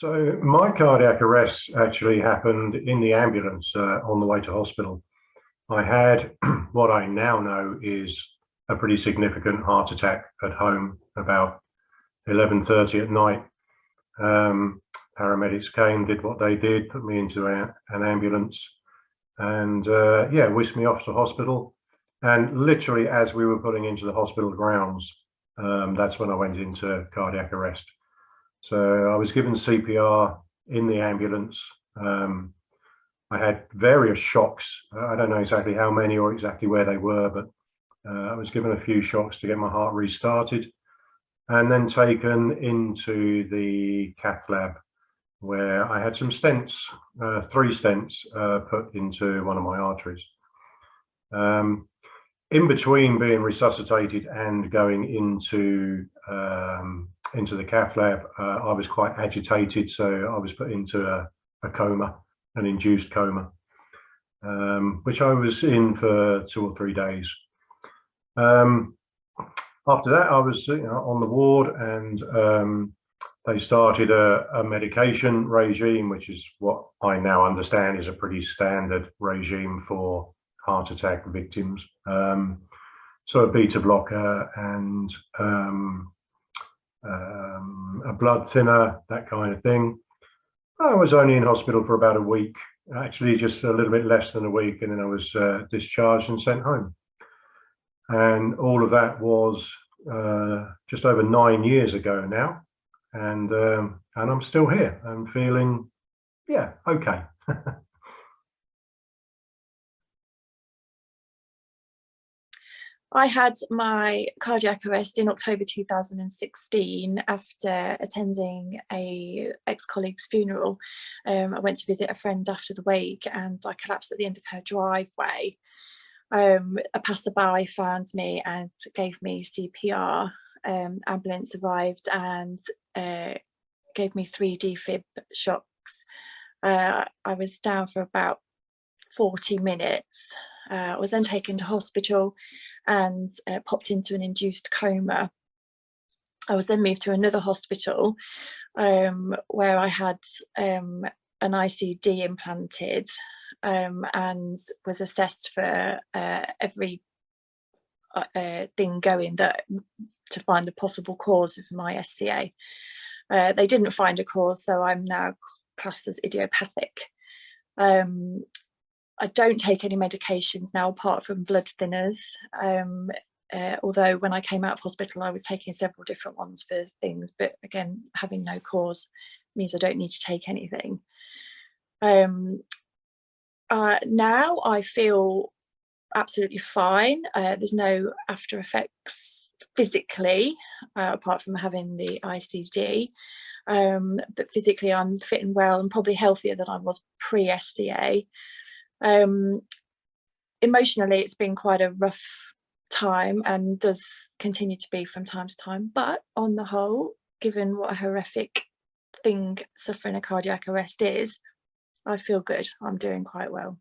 So my cardiac arrest actually happened in the ambulance on the way to hospital. I had what I now know is a pretty significant heart attack at home about 11:30 at night. Paramedics came, did what they did, put me into an ambulance, and yeah, whisked me off to hospital. And literally, as we were putting into the hospital grounds, that's when I went into cardiac arrest. So I was given CPR in the ambulance. I had various shocks. I don't know exactly how many or exactly where they were, but I was given a few shocks to get my heart restarted, and then taken into the cath lab where I had some stents, 3 stents put into one of my arteries. In between being resuscitated and going into the cath lab, I was quite agitated, so I was put into a coma, an induced coma, which I was in for 2 or 3 days. After that, I was on the ward, and they started a medication regime, which is what I now understand is a pretty standard regime for heart attack victims. So a beta blocker and a blood thinner, that kind of thing. I was only in hospital for about a week, actually just a little bit less than a week, and then I was discharged and sent home. And all of that was just over 9 years ago now, and I'm still here. I'm feeling, yeah, okay. I had my cardiac arrest in October 2016 after attending a ex-colleague's funeral. I went to visit a friend after the wake, and I collapsed at the end of her driveway. A passerby found me and gave me CPR. Ambulance arrived and gave me 3 defib shocks. I was down for about 40 minutes. I was then taken to hospital and popped into an induced coma. I was then moved to another hospital where I had an ICD implanted and was assessed for every thing going to find the possible cause of my SCA. They didn't find a cause, so I'm now classed as idiopathic. I don't take any medications now apart from blood thinners, although when I came out of hospital I was taking several different ones for things, but again, having no cause means I don't need to take anything. Now I feel absolutely fine. There's no after effects physically, apart from having the ICD, but physically I'm fit and well and probably healthier than I was pre-SCA. Emotionally, it's been quite a rough time and does continue to be from time to time, but on the whole, given what a horrific thing suffering a cardiac arrest is, I feel good. I'm doing quite well.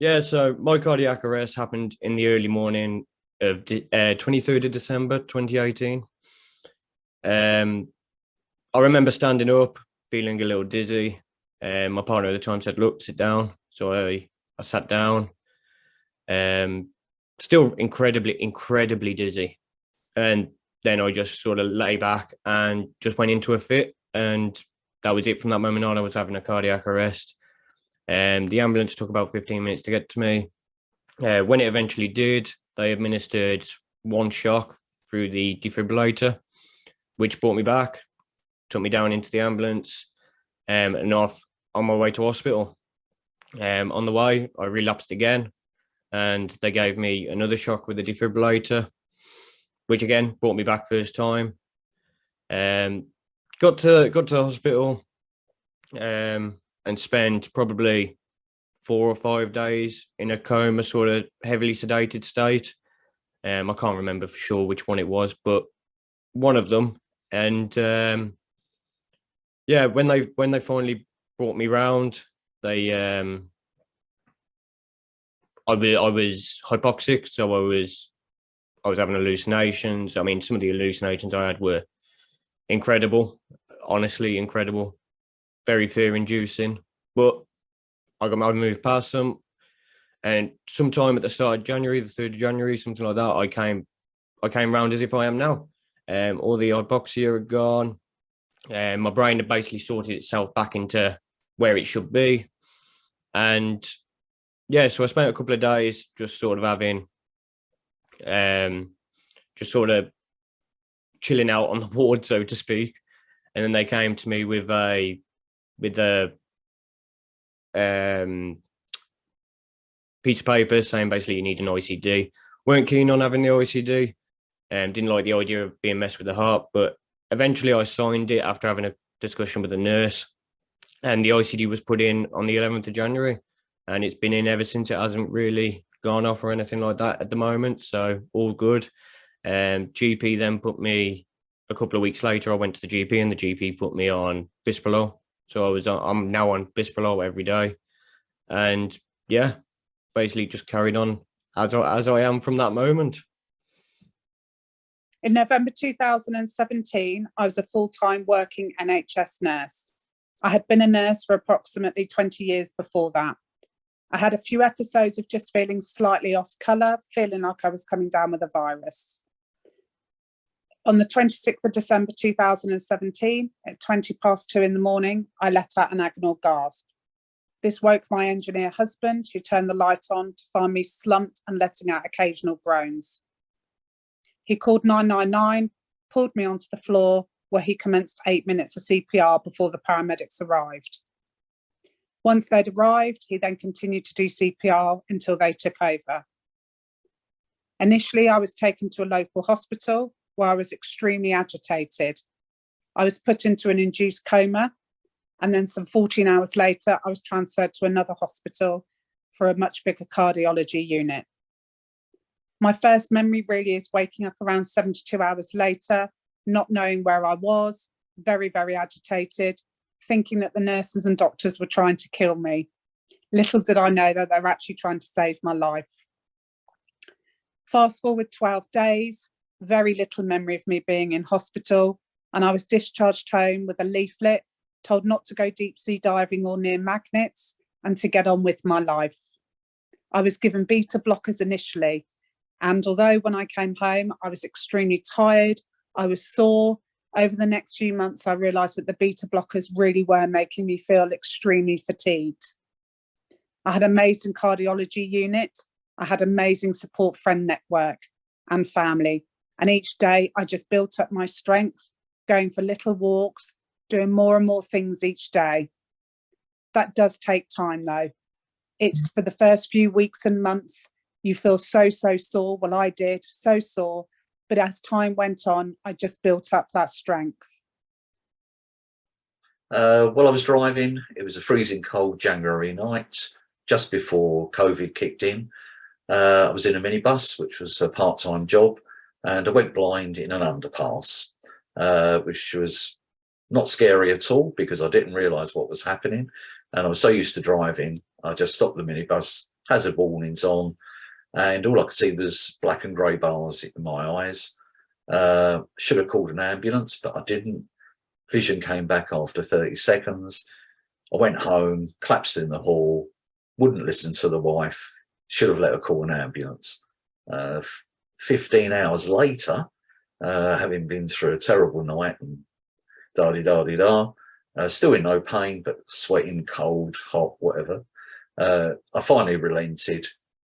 Yeah, so my cardiac arrest happened in the early morning of 23rd of December 2018. I remember standing up, feeling a little dizzy. My partner at the time said, "Look, sit down." So I sat down. Still incredibly dizzy. And then I just sort of lay back and just went into a fit. And that was it. From that moment on, I was having a cardiac arrest. The ambulance took about 15 minutes to get to me. When it eventually did, they administered 1 shock through the defibrillator, which brought me back, took me down into the ambulance, and off on my way to hospital. On the way, I relapsed again, and they gave me another shock with the defibrillator, which again brought me back first time. Got to hospital, and spent probably 4 or 5 days in a coma, sort of heavily sedated state. I can't remember for sure which one it was, but one of them. And yeah, when they finally brought me round, they I was hypoxic, so I was having hallucinations. I mean, some of the hallucinations I had were incredible, honestly incredible, very fear-inducing. But I moved past them, and sometime at the start of January, the 3rd of January, something like that, I came round as if I am now. All the hypoxia had gone. My brain had basically sorted itself back into where it should be. And yeah, so I spent a couple of days just sort of having, just sort of chilling out on the ward, so to speak. And then they came to me with a piece of paper saying basically you need an ICD. Weren't keen on having the ICD, and didn't like the idea of being messed with the heart, but eventually I signed it after having a discussion with the nurse, and the ICD was put in on the 11th of January, and it's been in ever since. It hasn't really gone off or anything like that at the moment, so all good. GP then put me, a couple of weeks later, I went to the GP, and the GP put me on Bisphenol. So I'm now on Bisphenol every day, and yeah, basically just carried on as I am from that moment. In November 2017, I was a full-time working NHS nurse. I had been a nurse for approximately 20 years before that. I had a few episodes of just feeling slightly off colour, feeling like I was coming down with a virus. On the 26th of December 2017, at 2:20 in the morning, I let out an agonal gasp. This woke my engineer husband, who turned the light on to find me slumped and letting out occasional groans. He called 999, pulled me onto the floor, where he commenced 8 minutes of CPR before the paramedics arrived. Once they'd arrived, he then continued to do CPR until they took over. Initially, I was taken to a local hospital where I was extremely agitated. I was put into an induced coma, and then some 14 hours later, I was transferred to another hospital for a much bigger cardiology unit. My first memory really is waking up around 72 hours later, not knowing where I was, very, very agitated, thinking that the nurses and doctors were trying to kill me. Little did I know that they were actually trying to save my life. Fast forward 12 days, very little memory of me being in hospital, and I was discharged home with a leaflet, told not to go deep sea diving or near magnets, and to get on with my life. I was given beta blockers initially, and although when I came home, I was extremely tired, I was sore, over the next few months, I realised that the beta blockers really were making me feel extremely fatigued. I had an amazing cardiology unit, I had amazing support friend network and family, and each day I just built up my strength, going for little walks, doing more and more things each day. That does take time though. It's for the first few weeks and months, you feel so sore. Well, I did, so sore. But as time went on, I just built up that strength. While I was driving, it was a freezing cold January night, just before COVID kicked in. I was in a minibus, which was a part-time job, and I went blind in an underpass, which was not scary at all because I didn't realise what was happening. And I was so used to driving, I just stopped the minibus, hazard warnings on, and all I could see was black and grey bars in my eyes. Should have called an ambulance, but I didn't. Vision came back after 30 seconds. I went home, collapsed in the hall, wouldn't listen to the wife, should have let her call an ambulance. 15 hours later, having been through a terrible night and da-di-da-di-da, still in no pain, but sweating, cold, hot, whatever. I finally relented.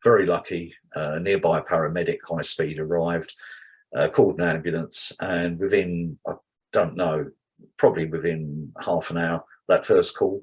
Very lucky, a nearby paramedic high speed arrived, called an ambulance, and within, I don't know, probably within half an hour, that first call,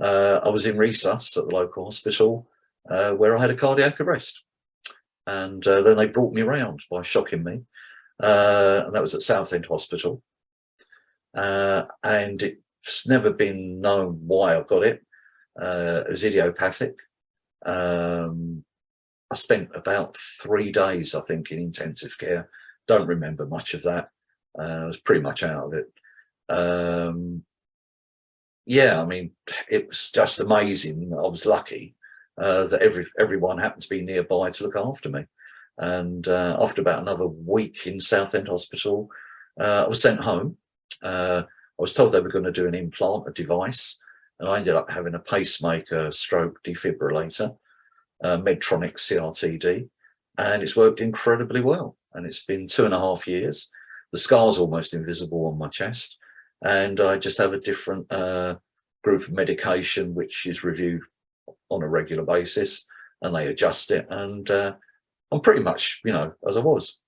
I was in resus at the local hospital where I had a cardiac arrest. And then they brought me round by shocking me. And that was at Southend Hospital. And it's never been known why I got it. It was idiopathic. I spent about 3 days, I think, in intensive care. Don't remember much of that. I was pretty much out of it. Yeah, I mean, it was just amazing. I was lucky that everyone happened to be nearby to look after me. And after about another week in Southend Hospital, I was sent home I was told they were going to do an implanted device, and I ended up having a pacemaker-defibrillator, Medtronic CRTD, and it's worked incredibly well. And it's been 2.5 years. The scar's almost invisible on my chest, and I just have a different group of medication which is reviewed on a regular basis, and they adjust it, and I'm pretty much, you know, as I was.